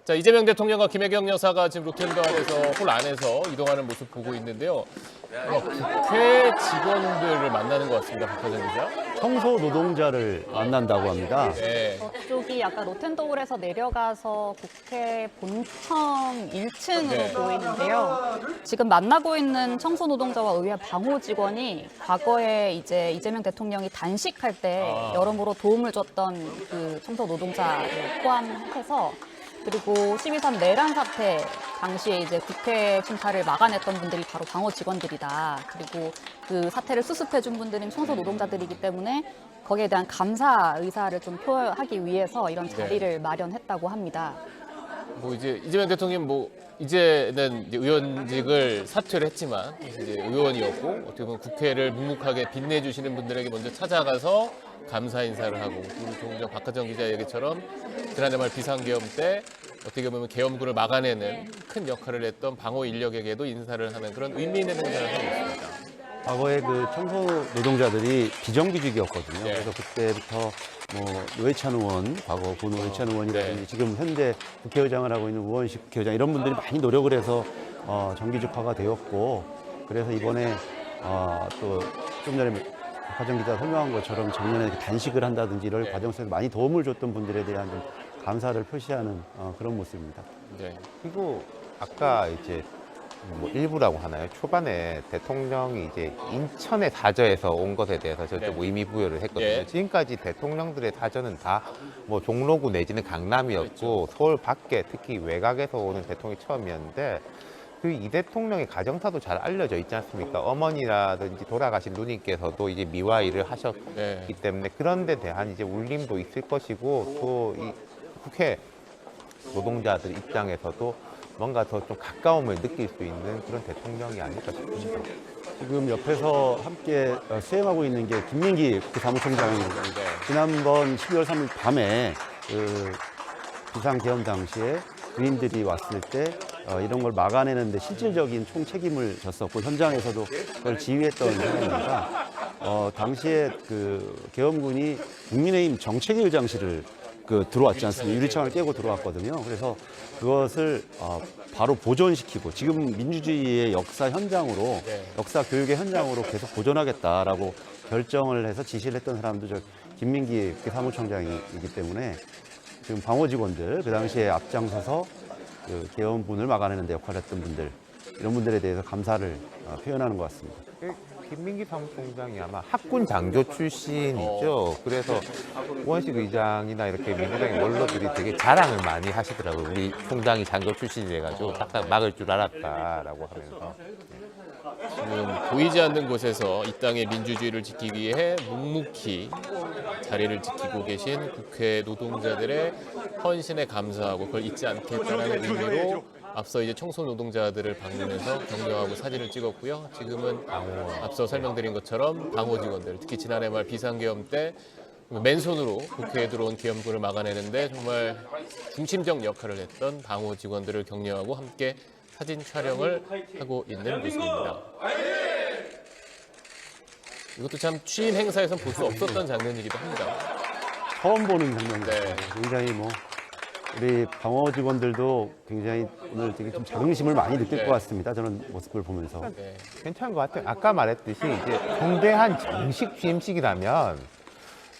자, 이재명 대통령과 김혜경 여사가 지금 로텐다운에서 홀 안에서 이동하는 모습 보고 있는데요. 국회 직원들을 만나는 것 같습니다. 박하정 기자. 청소 노동자를 만난다고 합니다. 네. 저쪽이 약간 로텐더홀에서 내려가서 국회 본청 1층으로 네. 보이는데요. 지금 만나고 있는 청소 노동자와 의회 방호 직원이 과거에 이제 이재명 대통령이 단식할 때 여러모로 도움을 줬던 그 청소 노동자를 포함해서 그리고 12.3 내란 사태 당시에 이제 국회 침탈을 막아냈던 분들이 바로 방호 직원들이다. 그리고 그 사태를 수습해준 분들은 청소 노동자들이기 때문에 거기에 대한 감사 의사를 좀 표하기 위해서 이런 자리를 마련했다고 합니다. 뭐 이제 이재명 대통령 이제는 이제 의원직을 사퇴를 했지만 이제 의원이었고 어떻게 보면 국회를 묵묵하게 빛내주시는 분들에게 먼저 찾아가서 감사 인사를 하고 우리 조금 전 박하정 기자 얘기처럼 지난해 말 비상계엄 때 어떻게 보면 계엄군을 막아내는 큰 역할을 했던 방호 인력에게도 인사를 하는 그런 의미 있는 행사를 하고 있습니다. 과거에 그 청소 노동자들이 비정규직이었거든요. 네. 그래서 그때부터 뭐 노회찬 의원, 과거 고 노회찬 의원이라든지 네. 지금 현재 국회의장을 하고 있는 우원식 국회의장 이런 분들이 많이 노력을 해서 정규직화가 되었고 그래서 이번에 또 좀 전에 박하정 기자 설명한 것처럼 작년에 단식을 한다든지 이런 네. 과정 속에서 많이 도움을 줬던 분들에 대한 좀 감사를 표시하는 그런 모습입니다. 네. 그리고 아까 이제 뭐 일부라고 하나요? 초반에 대통령이 이제 인천의 사저에서 온 것에 대해서 저도 네. 뭐 의미 부여를 했거든요. 예. 지금까지 대통령들의 사저는 다 뭐 종로구 내지는 강남이었고 서울 밖에 특히 외곽에서 오는 대통령이 처음이었는데 그 이 대통령의 가정사도 잘 알려져 있지 않습니까? 어머니라든지 돌아가신 누님께서도 이제 미화 일을 하셨기 네. 때문에 그런 데 대한 이제 울림도 있을 것이고 또 이 국회 노동자들 입장에서도 뭔가 더 좀 가까움을 느낄 수 있는 그런 대통령이 아닐까 싶습니다. 지금 옆에서 함께 수행하고 있는 게 김민기 사무총장입니다. 네. 지난번 12월 3일 밤에 그 비상계엄 당시에 군인들이 왔을 때 이런 걸 막아내는데 실질적인 총책임을 졌었고 현장에서도 그걸 지휘했던 사람입니다. 당시에 그 계엄군이 국민의힘 정책위 의장실을 들어왔지 않습니까? 유리창을 깨고 들어왔거든요. 그래서 그것을 바로 보존시키고 지금 민주주의의 역사 현장으로 네. 역사 교육의 현장으로 계속 보존하겠다라고 결정을 해서 지시를 했던 사람도 저 김민기 사무총장이기 때문에 지금 방호 직원들 그 당시에 앞장서서 그 계엄군을 막아내는 데 역할을 했던 분들 이런 분들에 대해서 감사를 표현하는 것 같습니다. 김민기 사무총장이 아마 학군 장교 출신이죠. 그래서 우원식 의장이나 이렇게 민주당의 원로들이 되게 자랑을 많이 하시더라고요. 우리 총장이 장교 출신이래가지고 딱딱 막을 줄 알았다라고 하면서. 지금 보이지 않는 곳에서 이 땅의 민주주의를 지키기 위해 묵묵히 자리를 지키고 계신 국회 노동자들의 헌신에 감사하고 그걸 잊지 않겠다는 의미로 앞서 이제 청소 노동자들을 방문해서 격려하고 사진을 찍었고요. 지금은 앞서 설명드린 것처럼 방호 직원들, 특히 지난해 말 비상계엄 때 맨손으로 국회에 들어온 계엄군을 막아내는데 정말 중심적 역할을 했던 방호 직원들을 격려하고 함께 사진 촬영을 하고 있는 모습입니다. 이것도 참 취임 행사에선 볼 수 없었던 장면이기도 합니다. 처음 보는 장면입니다. 네. 굉장히 우리 방호 직원들도 굉장히 오늘 되게 좀 자긍심을 많이 느낄 네. 것 같습니다. 저는 모습을 보면서. 네. 괜찮은 것 같아요. 아까 말했듯이 이제 성대한 정식 취임식이라면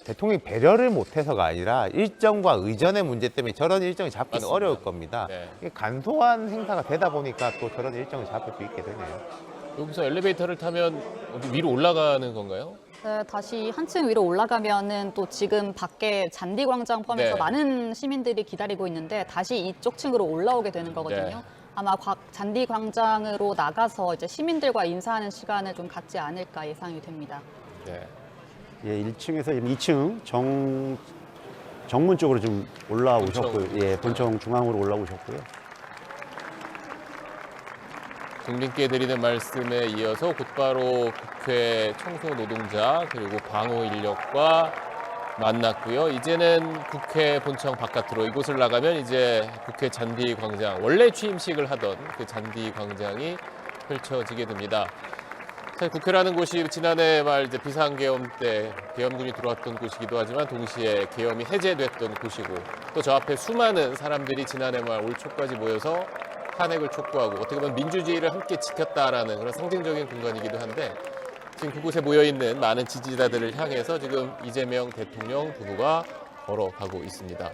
대통령이 배려를 못해서가 아니라 일정과 의전의 문제 때문에 저런 일정이 잡기는 맞습니다. 어려울 겁니다. 네. 이게 간소한 행사가 되다 보니까 또 저런 일정을 잡을 수 있게 되네요. 여기서 엘리베이터를 타면 어디 위로 올라가는 건가요? 네, 다시 한층 위로 올라가면은 또 지금 밖에 잔디광장 포함해서 네. 많은 시민들이 기다리고 있는데 다시 이쪽 층으로 올라오게 되는 거거든요. 네. 아마 잔디광장으로 나가서 이제 시민들과 인사하는 시간을 좀 갖지 않을까 예상이 됩니다. 네. 예, 1층에서 2층 정문 쪽으로 좀 올라오셨고요. 본청. 예, 본청 중앙으로 올라오셨고요. 국민께 드리는 말씀에 이어서 곧바로 국회 청소 노동자 그리고 방호 인력과 만났고요. 이제는 국회 본청 바깥으로 이곳을 나가면 이제 국회 잔디 광장 원래 취임식을 하던 그 잔디 광장이 펼쳐지게 됩니다. 사실 국회라는 곳이 지난해 말 이제 비상계엄 때 계엄군이 들어왔던 곳이기도 하지만 동시에 계엄이 해제됐던 곳이고 또 저 앞에 수많은 사람들이 지난해 말 올 초까지 모여서 탄핵을 촉구하고 어떻게 보면 민주주의를 함께 지켰다라는 그런 상징적인 공간이기도 한데 지금 그곳에 모여 있는 많은 지지자들을 향해서 지금 이재명 대통령 부부가 걸어가고 있습니다.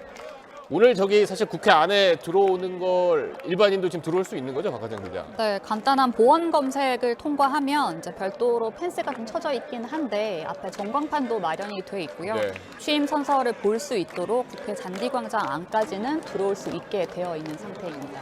오늘 저기 사실 국회 안에 들어오는 걸 일반인도 지금 들어올 수 있는 거죠, 박하정 기자? 네, 간단한 보안 검색을 통과하면 이제 별도로 펜스가 좀 쳐져 있긴 한데 앞에 전광판도 마련이 돼 있고요. 네. 취임 선서를 볼 수 있도록 국회 잔디광장 안까지는 들어올 수 있게 되어 있는 상태입니다.